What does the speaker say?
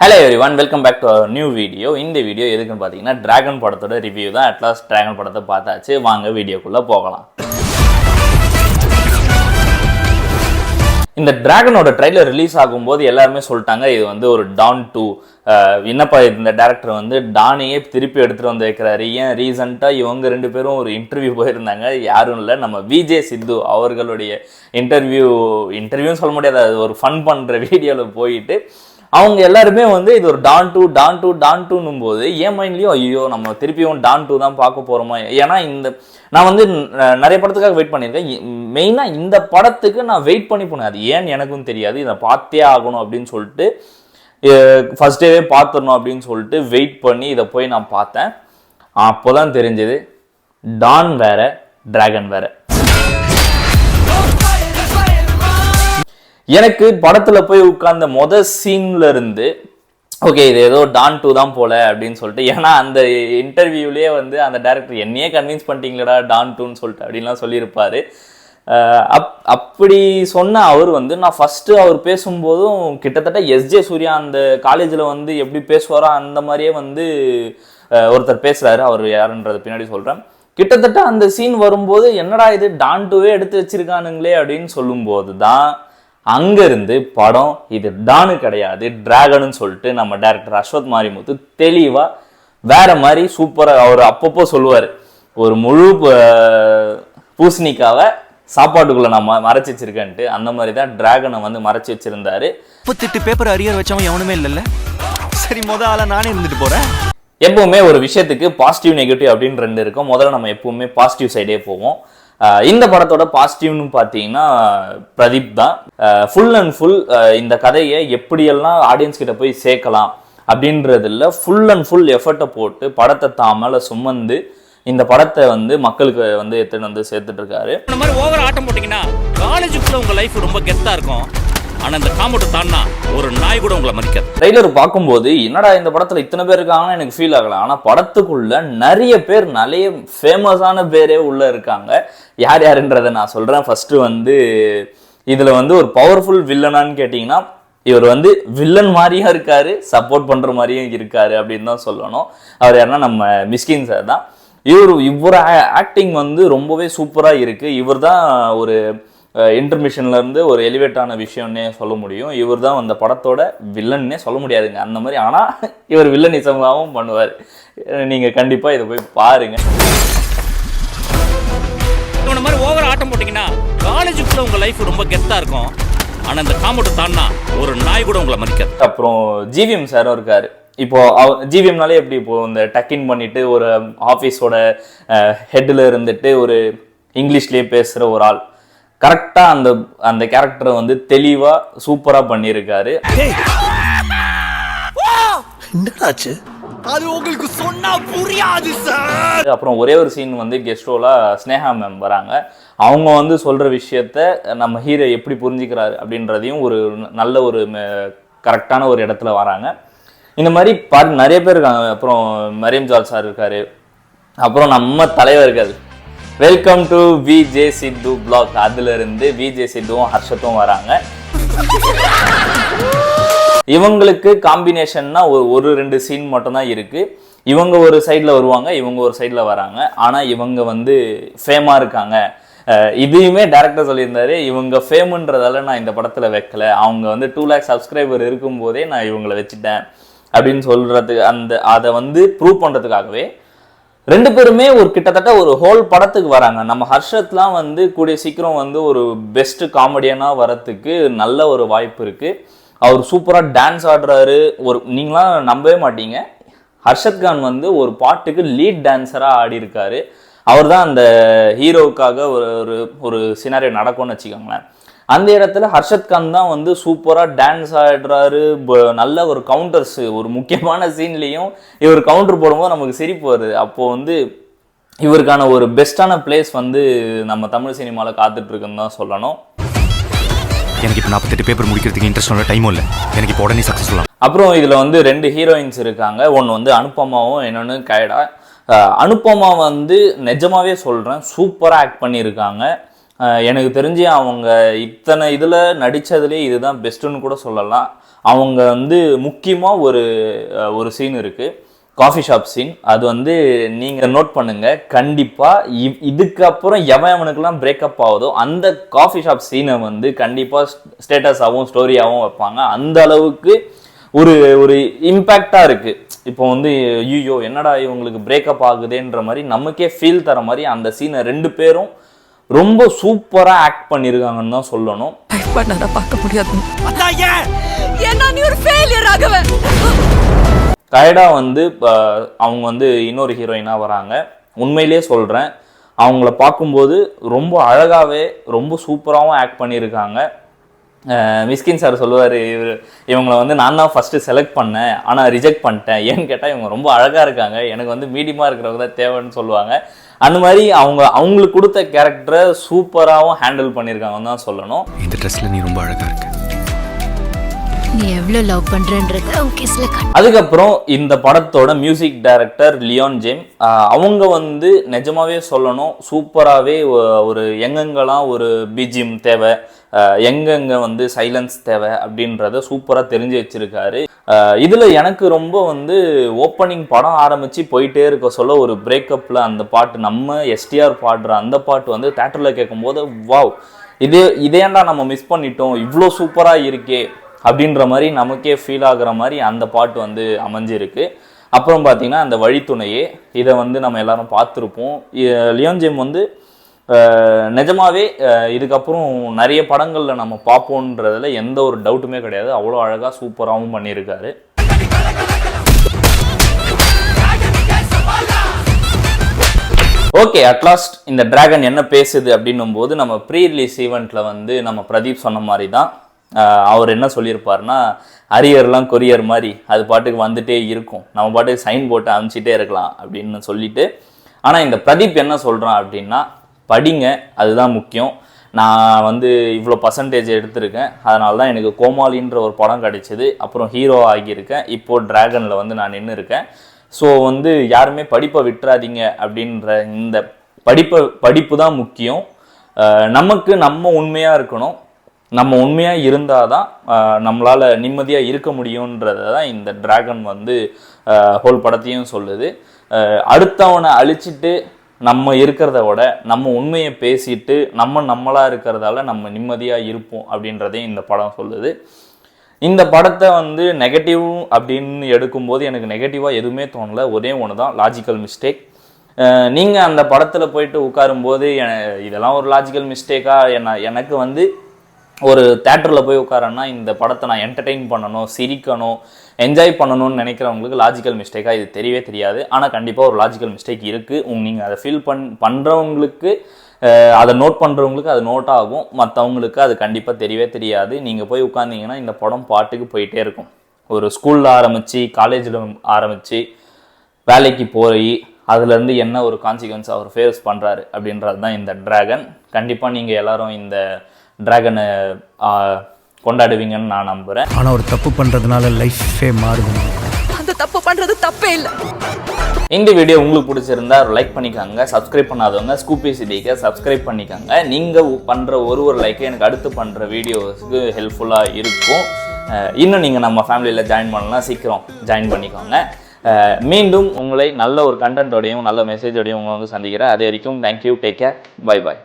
Hello everyone, welcome back to our new video. இந்த video எதுக்குன்னு பார்த்தீங்கன்னா டிராகன் படத்தோட ரிவ்யூ தான். அட்லாஸ்ட் டிராகன் படத்தை பார்த்தாச்சு. வாங்க வீடியோக்குள்ள போகலாம். இந்த டிராகனோட ட்ரைலர் ரிலீஸ் ஆகும்போது எல்லாருமே சொல்லிட்டாங்க இது வந்து ஒரு டான் 2. என்னப்பா இந்த டேரக்டர் வந்து டானையே திருப்பி எடுத்துகிட்டு வந்து வைக்கிறாரு. ஏன் ரீசெண்டாக இவங்க ரெண்டு பேரும் ஒரு இன்டர்வியூ போயிருந்தாங்க. யாரும் இல்லை, நம்ம விஜே சித்து அவர்களுடைய இன்டர்வியூன்னு சொல்ல முடியாது, அது ஒரு ஃபன் பண்ணுற வீடியோவில் போயிட்டு அவங்க எல்லாருமே வந்து இது ஒரு டான் டூன்னும் போது என் மைண்ட்லேயும் ஐயோ நம்ம திருப்பியும் டான் 2 தான் பார்க்க போகிறோமா. ஏன்னா நான் வந்து நிறைய படத்துக்காக வெயிட் பண்ணியிருக்கேன். மெயினாக இந்த படத்துக்கு நான் வெயிட் பண்ணி போனேன். அது ஏன்னு எனக்கும் தெரியாது. இதை பார்த்தே ஆகணும் அப்படின்னு சொல்லிட்டு ஃபர்ஸ்ட் டேவே பார்த்துடணும் அப்படின்னு சொல்லிட்டு வெயிட் பண்ணி இதை போய் நான் பார்த்தேன். அப்போ தான் தெரிஞ்சது டான் வேற டிராகன் வேற. எனக்கு படத்துல போய் உட்கார்ந்த சீன்ல இருந்து ஓகே இது ஏதோ டான் 2 தான் போல அப்படின்னு சொல்லிட்டு, ஏன்னா அந்த இன்டர்வியூலேயே வந்து அந்த டைரக்டர் என்னையே கன்வின்ஸ் பண்ணிட்டீங்களா டான் 2ன்னு சொல்லிட்டு அப்படின்லாம் சொல்லியிருப்பாரு. அப்படி சொன்ன அவர் வந்து நான் ஃபர்ஸ்ட் அவர் பேசும்போதும் கிட்டத்தட்ட எஸ்ஜே சூர்யா அந்த காலேஜில் வந்து எப்படி பேசுவாரோ அந்த மாதிரியே வந்து ஒருத்தர் பேசுறாரு. அவர் யாருன்றது பின்னாடி சொல்றேன். கிட்டத்தட்ட அந்த சீன் வரும்போது என்னடா இது டான் 2வே எடுத்து வச்சிருக்கானுங்களே அப்படின்னு சொல்லும்போது தான் அங்கிருந்து படம் இது டானு கிடையாது டிராகன்னு சொல்லிட்டு நம்ம டைரக்டர் அஸ்வத் மாரிமுத்து தெளிவா வேற மாதிரி சூப்பரா அவர் அப்பப்போ சொல்லுவார், ஒரு முழு பூசணிக்காவை சாப்பாட்டுக்குள்ள நம்ம மறைச்சி வச்சிருக்கேன்ட்டு. அந்த மாதிரி தான் டிராகனை வந்து மறைச்சி வச்சிருந்தாரு. 38 பேப்பர் அரியர் வச்சவன் எவனுமே இல்லைல்ல. சரி முதல்ல நானே இருந்துட்டு போறேன். எப்பவுமே ஒரு விஷயத்துக்கு பாசிட்டிவ் நெகட்டிவ் அப்படின்னு ரெண்டு இருக்கும். முதல்ல நம்ம எப்பவுமே பாசிட்டிவ் சைடே போவோம். இந்த படத்தோட பாசிட்டிவ்னு பார்த்தீங்கன்னா பிரதீப் தான். ஃபுல் அண்ட் ஃபுல் இந்த கதையை எப்படியெல்லாம் ஆடியன்ஸ் கிட்ட போய் சேர்க்கலாம் அப்படின்றதுல ஃபுல் அண்ட் ஃபுல் எஃபர்ட்டை போட்டு படத்தை தாமல சுமந்து இந்த படத்தை வந்து மக்களுக்கு வந்து எடுத்துட்டு வந்து சேர்த்துட்டு இருக்காரு. இந்த மாதிரி ஓவர் ஆட்டம் போட்டீங்கன்னா காலேஜுக்குள்ள உங்க லைஃப் ரொம்ப கெத்தா இருக்கும். ஆனா இந்த காம்பவுண்ட் தாண்டா ஒரு நாய் கூட உங்களை மதிக்காது. ட்ரெய்லர் பார்க்கும்போது என்னடா இந்த படத்துல இத்தனை பேர் இருக்காங்கன்னு எனக்கு ஃபீல் ஆகல. ஆனா படத்துக்குள்ள நிறைய பேர் நிறைய ஃபேமஸான பேரே உள்ள இருக்காங்க. யார் யாருன்றதை நான் சொல்றேன். ஃபர்ஸ்ட் வந்து இதுல வந்து ஒரு பவர்ஃபுல் வில்லனான்னு கேட்டீங்கன்னா இவர் வந்து வில்லன் மாதிரியும் இருக்காரு, சப்போர்ட் பண்ற மாதிரியும் இருக்காரு அப்படின்னு தான் சொல்லணும். அவர் யாருன்னா நம்ம மிஸ்கின் சார் தான். இவர் ஆக்டிங் வந்து ரொம்பவே சூப்பரா இருக்கு. இவர் தான் ஒரு இன்டர்மிஷன்ல இருந்து ஒரு எலிவேட் ஆன விஷயம்னே சொல்ல முடியும். இவர் தான் அந்த படத்தோட வில்லன்னே சொல்ல முடியாதுங்க அந்த மாதிரி. ஆனா இவர் வில்லனிசமாகவும் பண்ணுவார். நீங்க கண்டிப்பா இதை போய் பாருங்க. இந்த மாதிரி ஓவர் ஆட்டம் போட்டீங்கன்னா காலேஜுக்குள்ள உங்க லைஃப் ரொம்ப கெத்தா இருக்கும். ஆனா இந்த காம்பவுண்ட் தாண்டா ஒரு நாய் கூட உங்களை மதிக்காது. அப்புறம் ஜிவிஎம் சாரும் இருக்காரு. இப்போ ஜிவிஎம்னாலே எப்படி இப்போ இந்த டக்கின் பண்ணிட்டு ஒரு ஆஃபீஸோட ஹெட்ல இருந்துட்டு ஒரு இங்கிலீஷ்லயே பேசுற ஒரு ஆள் கரெக்டா அந்த கேரக்டரை வந்து தெளிவா சூப்பரா பண்ணியிருக்காரு. அது உங்களுக்கு சொன்னா புரியாது சார். அப்புறம் ஒரே ஒரு சீன் வந்து கெஸ்ட் ரோலா ஸ்னேகா மேம் வராங்க. அவங்க வந்து சொல்ற விஷயத்த நம்ம ஹீரோ எப்படி புரிஞ்சுக்கிறாரு அப்படின்றதையும் ஒரு நல்ல ஒரு கரெக்டான ஒரு இடத்துல வராங்க. இந்த மாதிரி நிறைய பேர் இருக்காங்க. அப்புறம் மரியம் ஜால் சார் இருக்காரு. அப்புறம் நம்ம தலைவர்கள் welcome to VJ Siddhu blog. அதுல இருந்து விஜே சித்துவும் ஹர்ஷத்தும் வராங்க. இவங்களுக்கு காம்பினேஷன்னா ஒரு 2 சீன் மட்டும் தான் இருக்கு. இவங்க ஒரு சைட்ல வருவாங்க, இவங்க ஒரு சைட்ல வராங்க. ஆனா இவங்க வந்து ஃபேமா இருக்காங்க. இதையுமே டைரக்டர் சொல்லியிருந்தாரு, இவங்க ஃபேமுன்றதால நான் இந்த படத்துல வைக்கல, அவங்க வந்து 2 lakh சப்ஸ்கிரைபர் இருக்கும் போதே நான் இவங்களை வச்சுட்டேன் அப்படின்னு சொல்றதுக்கு அதை வந்து ப்ரூவ் பண்றதுக்காகவே 2 பேருமே ஒரு கிட்டத்தட்ட ஒரு ஹோல் படத்துக்கு வராங்க. நம்ம ஹர்ஷத்லாம் வந்து கூடிய சீக்கிரம் வந்து ஒரு பெஸ்ட் காமெடியனா வரத்துக்கு நல்ல ஒரு வாய்ப்பு இருக்கு. அவர் சூப்பரா டான்ஸ் ஆடுறாரு. நீங்களாம் நம்பவே மாட்டீங்க, ஹர்ஷத் கான் வந்து ஒரு பாட்டுக்கு லீட் டான்ஸரா ஆடி இருக்காரு. அவர் தான் அந்த ஹீரோவுக்காக ஒரு சினாரியோ நடக்கும்னு வச்சுக்கோங்களேன். அந்த இடத்துல ஹர்ஷத் கான் தான் வந்து சூப்பரா டான்ஸ் ஆடுறாரு. நல்ல ஒரு கவுண்டர்ஸ், ஒரு முக்கியமான சீன்லயும் இவர் கவுண்டர் போடும்போது நமக்கு சிரிப்பு வருது. அப்போ வந்து இவருக்கான ஒரு பெஸ்டான பிளேஸ் வந்து நம்ம தமிழ் சினிமால காத்துட்டு இருக்குன்னு தான் சொல்லணும். எனக்கு இப்போ 48 பேப்பர் முடிக்கிறதுக்கு இன்ட்ரெஸ்ட் உள்ள டைமும் இல்லை. எனக்கு இப்போ உடனே சக்ஸஸ் சொல்லலாம். அப்புறம் இதுல வந்து 2 ஹீரோயின்ஸ் இருக்காங்க. ஒன்று வந்து அனுபமாவும் இன்னொன்று கைடா. அனுபமா வந்து நிஜமாவே சொல்றேன் சூப்பரா ஆக்ட் பண்ணியிருக்காங்க. எனக்கு தெரிஞ்சு அவங்க இத்தனை இதில் நடித்ததுலேயே இதுதான் பெஸ்ட்டுன்னு கூட சொல்லலாம். அவங்க வந்து முக்கியமாக ஒரு சீன் இருக்குது, காஃபி ஷாப் சீன். அது வந்து நீங்கள் நோட் பண்ணுங்கள் கண்டிப்பாக. இதுக்கப்புறம் எவனுக்கெல்லாம் பிரேக்கப் ஆகுதோ அந்த காஃபி ஷாப் சீனை வந்து கண்டிப்பாக ஸ்டேட்டஸாகவும் ஸ்டோரியாகவும் வைப்பாங்க. அந்த அளவுக்கு ஒரு இம்பேக்டாக இருக்குது. இப்போ வந்து ஐயோ என்னடா இவங்களுக்கு பிரேக்கப் ஆகுதுன்ற மாதிரி நமக்கே ஃபீல் தர மாதிரி அந்த சீனை 2 பேரும் ரொம்ப சூப்பராக ஆக்ட் பண்ணியிருக்காங்கன்னு தான் சொல்லணும். பார்க்க முடியாது, கைடா வந்து அவங்க வந்து இன்னொரு ஹீரோயினாக வராங்க. உண்மையிலே சொல்கிறேன், அவங்கள பார்க்கும்போது ரொம்ப அழகாகவே ரொம்ப சூப்பராகவும் ஆக்ட் பண்ணியிருக்காங்க. மிஸ்கின் சார் சொல்லுவார், இவங்களை வந்து நான் தான் ஃபஸ்ட்டு செலக்ட் பண்ணேன் ஆனால் ரிஜெக்ட் பண்ணிட்டேன். ஏன்னு கேட்டால் இவங்க ரொம்ப அழகாக இருக்காங்க, எனக்கு வந்து மீடியமாக இருக்கிறவங்க தான் தேவைன்னு சொல்லுவாங்க. அந்த மாதிரி அவங்களுக்கு கொடுத்த கேரக்டரை சூப்பராகவும் ஹேண்டில் பண்ணியிருக்காங்கன்னு தான் சொல்லணும். இந்த ட்ரெஸ்ல நீ ரொம்ப அழகாக இருக்க, நீ எவ்வளோ லவ் பண்ணுறன்றது அதுக்கப்புறம் இந்த படத்தோட மியூசிக் டைரக்டர் லியோன் ஜேம். அவங்க வந்து நிஜமாவே சொல்லணும் சூப்பராகவே ஒரு எங்கெங்கெல்லாம் ஒரு பிஜிஎம் தேவை, எங்கெங்க வந்து சைலன்ஸ் தேவை அப்படின்றத சூப்பராக தெரிஞ்சு வச்சிருக்காரு. இதில் எனக்கு ரொம்ப வந்து ஓப்பனிங் படம் ஆரம்பித்து போயிட்டே இருக்க சொல்ல ஒரு பிரேக்கப்பில் அந்த பாட்டு, நம்ம எஸ்டிஆர் பாடுற அந்த பாட்டு வந்து தேட்டரில் கேட்கும்போது வாவ், இதேண்டா நம்ம மிஸ் பண்ணிட்டோம், இவ்வளோ சூப்பராக இருக்கே அப்படின்ற மாதிரி நமக்கே ஃபீல் ஆகுற மாதிரி அந்த பாட்டு வந்து அமைஞ்சிருக்கு. அப்புறம் பார்த்திங்கன்னா அந்த வழித்துணையே, இதை வந்து நம்ம எல்லாரும் பார்த்துருப்போம். லியோன் ஜேம் வந்து நிஜமாவே இதுக்கப்புறம் நிறைய படங்களில் நம்ம பார்ப்போன்றதுல எந்த ஒரு டவுட்டுமே கிடையாது. அவ்வளோ அழகாக சூப்பராகவும் பண்ணியிருக்காரு. ஓகே, அட்லாஸ்ட் இந்த டிராகன் என்ன பேசுது அப்படின்னும் போது நம்ம ப்ரீ ரிலீஸ் ஈவெண்ட்டில் வந்து நம்ம பிரதீப் சொன்ன மாதிரி தான் அவர் என்ன சொல்லியிருப்பார்னா, அரியர்லாம் கொரியர் மாதிரி அது பாட்டுக்கு வந்துட்டே இருக்கும், நம்ம பாட்டுக்கு சைன் போட்டு அனுப்பிச்சிட்டே இருக்கலாம் அப்படின்னு சொல்லிட்டு. ஆனால் இந்த பிரதீப் என்ன சொல்கிறான் அப்படின்னா, படிங்க, அதுதான் முக்கியம். நான் வந்து இவ்வளோ பர்சன்டேஜ் எடுத்திருக்கேன், அதனால தான் எனக்கு கோமாளின்ற ஒரு படம் கிடைச்சிது, அப்புறம் ஹீரோ ஆகியிருக்கேன், இப்போது டிராகனில் வந்து நான் நின்று இருக்கேன். ஸோ வந்து யாருமே படிப்பை விட்டுறாதீங்க அப்படின்ற இந்த படிப்பு தான் முக்கியம். நமக்கு நம்ம உண்மையாக இருக்கணும், நம்ம உண்மையாக இருந்தால் தான் நம்மளால் நிம்மதியாக இருக்க முடியுன்றதை தான் இந்த டிராகன் வந்து ஹோல் படத்தையும் சொல்லுது. அடுத்தவனை அழிச்சிட்டு நம்ம இருக்கிறத விட நம்ம உண்மையை பேசிட்டு நம்மளாக இருக்கிறதால நம்ம நிம்மதியாக இருப்போம் அப்படின்றதையும் இந்த படம் சொல்லுது. இந்த படத்தை வந்து நெகட்டிவ் அப்படின்னு எடுக்கும்போது எனக்கு நெகட்டிவாக எதுவுமே தோணலை. ஒரே ஒன்று தான், லாஜிக்கல் மிஸ்டேக். நீங்கள் அந்த படத்தில் போயிட்டு உட்காரும்போது இதெல்லாம் ஒரு லாஜிக்கல் மிஸ்டேக்காக எனக்கு வந்து ஒரு தேட்டரில் போய் உட்காரன்னா இந்த படத்தை நான் என்டர்டெயின் பண்ணணும், சிரிக்கணும், என்ஜாய் பண்ணணும்னு நினைக்கிறவங்களுக்கு லாஜிக்கல் மிஸ்டேக்காக இது தெரியவே தெரியாது. ஆனால் கண்டிப்பாக ஒரு லாஜிக்கல் மிஸ்டேக் இருக்குது. நீங்கள் அதை ஃபீல் பண்ணுறவங்களுக்கு, அதை நோட் பண்ணுறவங்களுக்கு அது நோட் ஆகும், மற்றவங்களுக்கு அது கண்டிப்பாக தெரியவே தெரியாது. நீங்கள் போய் உட்காந்திங்கன்னா இந்த படம் பாட்டுக்கு போயிட்டே இருக்கும். ஒரு ஸ்கூலில் ஆரம்பித்து காலேஜில் ஆரம்பித்து வேலைக்கு போய் அதுலேருந்து என்ன ஒரு கான்சிக்வன்ஸ் அவர் ஃபேஸ் பண்ணுறாரு அப்படின்றது தான் இந்த டிராகன். கண்டிப்பாக நீங்கள் எல்லோரும் இந்த டிராகனை கொண்டாடுவீங்கன்னு நான் நம்புகிறேன். ஆனால் ஒரு தப்பு பண்ணுறதுனால லைஃபே மாறுது. அந்த தப்பு பண்ணுறது தப்பே இல்லை. இந்த வீடியோ உங்களுக்கு பிடிச்சிருந்தா லைக் பண்ணிக்கோங்க, சப்ஸ்கிரைப் பண்ணாதவங்க ஸ்கூபி சிட்டிக்கு சப்ஸ்கிரைப் பண்ணிக்கோங்க. நீங்கள் பண்ணுற ஒரு லைக்கு எனக்கு அடுத்து பண்ணுற வீடியோஸுக்கு ஹெல்ப்ஃபுல்லாக இருக்கும். இன்னும் நீங்கள் நம்ம ஃபேமிலியில் ஜாயின் பண்ணலாம், சீக்கிரம் ஜாயின் பண்ணிக்கோங்க. மீண்டும் உங்களை நல்ல ஒரு கண்டென்ட்டோடையும் நல்ல மெசேஜோடையும் உங்களை வந்து சந்திக்கிறேன். அது வரைக்கும் thank you, take care, bye bye.